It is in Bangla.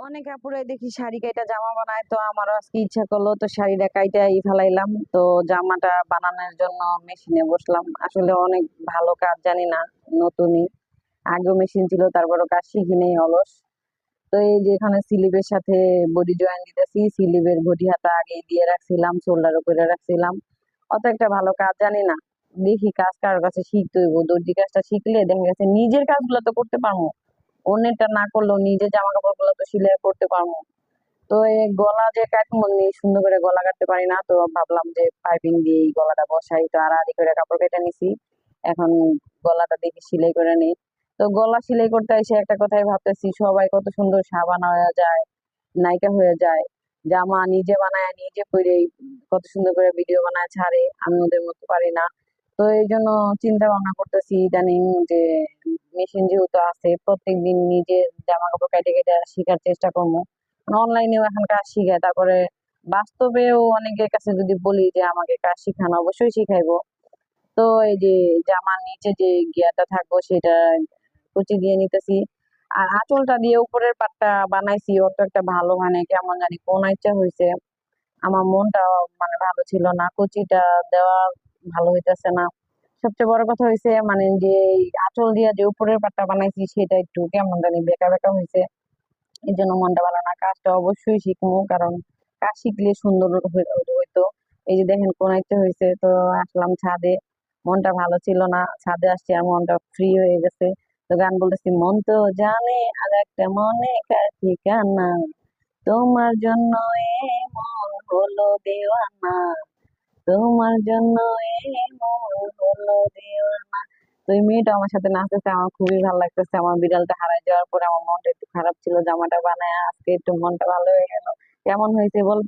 অনেক আপুরাই দেখি শাড়ি কাইটা জামা বানায়, তো আমারও আজকে ইচ্ছা করলো, তো শাড়িটা কাইটা ফেলাইলাম। তো জামাটা বানানোর জন্য মেশিনে বসলাম। আসলে অনেক ভালো কাজ জানি না, নতুনই, আগেও মেশিন ছিল, তারপরও কাজ শিখি নেই, অলস। তো এই যে এখানে স্লিভের সাথে বডি জয়েন দিতেছি, স্লিভের বডি হাতা আগে দিয়ে রাখছিলাম, শোল্ডার উপরে রাখছিলাম। অত একটা ভালো কাজ জানি না, দেখি কাজ কারোর কাছে শিখতে হইব। দর্জি কাজটা শিখলে দেখা গেছে নিজের কাজগুলো তো করতে পারবো, অন্যেরটা না করলেও নিজের জামা কাপড় গুলো তো সিলাই করতে পারবো। তো এই গলা যে কাটবো, সুন্দর করে গলা কাটতে পারি না, তো ভাবলাম যে পাইপিং দিয়ে এই গলাটা বসাই। তো আড়াআড়ি করে কাপড় কেটে নিছি, এখন গলাটা দেখি সেলাই করে নিই। তো গলা সেলাই করতে এসে একটা কথাই ভাবতেছি, সবাই কত সুন্দর সাবান হয়ে যায়, নায়িকা হয়ে যায়, জামা নিজে বানায় নিজে পরে কত সুন্দর করে ভিডিও বানায় ছাড়ে, আমি ওদের মতো পারি না। তো এই জন্য চিন্তা ভাবনা করতেছি ইদানিং যে মেশিন যেহেতু আছে, প্রত্যেকদিন নিজের জামা কাপড় কেটে কেটে শেখার চেষ্টা করবো। অনলাইনেও এখন কাজ শিখায়, তারপরে বাস্তবেও অনেকের কাছে যদি বলি যে আমাকে কাজ শিখানো, অবশ্যই শিখাইবো। তো এই যে জামার নিচে যে গিয়ারটা থাকবো সেটা কুচি দিয়ে নিতেছি। আর আঁচলটা দিয়ে উপরের পাটটা বানাইছি, অত একটা ভালো হয় না, কেমন জানি কোন ইচ্ছা হয়েছে। আমার মনটা মানে ভালো ছিল না, কুচিটা দেওয়া ভালো হইতেছে না। সবচেয়ে বড় কথা হয়েছে মানে যে এই আঁচল দিয়া যে উপরের পাটটা বানাইছি সেটা একটু কেমন জানি বেঁকা বেঁকা হয়েছে, এই জন্য মনটা ভালো না। কাজটা অবশ্যই শিখবো, কারণ কাজ শিখলে সুন্দর হইতো। এই যে দেখেন কোন একটা হয়েছে, তো আসলাম ছাদে, মনটা ভালো ছিল না, ছাদে আসছি আর মনটা ফ্রি হয়ে গেছে। তো গান বলতেছি, মন তো জানে আর একটা মনে কার ঠিকানা, তোমার জন্য মন হলো দেওয়ানা, তোমার জন্য মন হলো দেওয়ানা। তো এই মেয়েটা আমার সাথে নাচতেছে, আমার খুবই ভালো লাগতেছে। আমার বিড়ালটা হারাই যাওয়ার পরে আমার মনটা একটু খারাপ ছিল, জামাটা বানায় আজকে একটু মনটা ভালো হয়ে গেল। কেমন হয়েছে বল।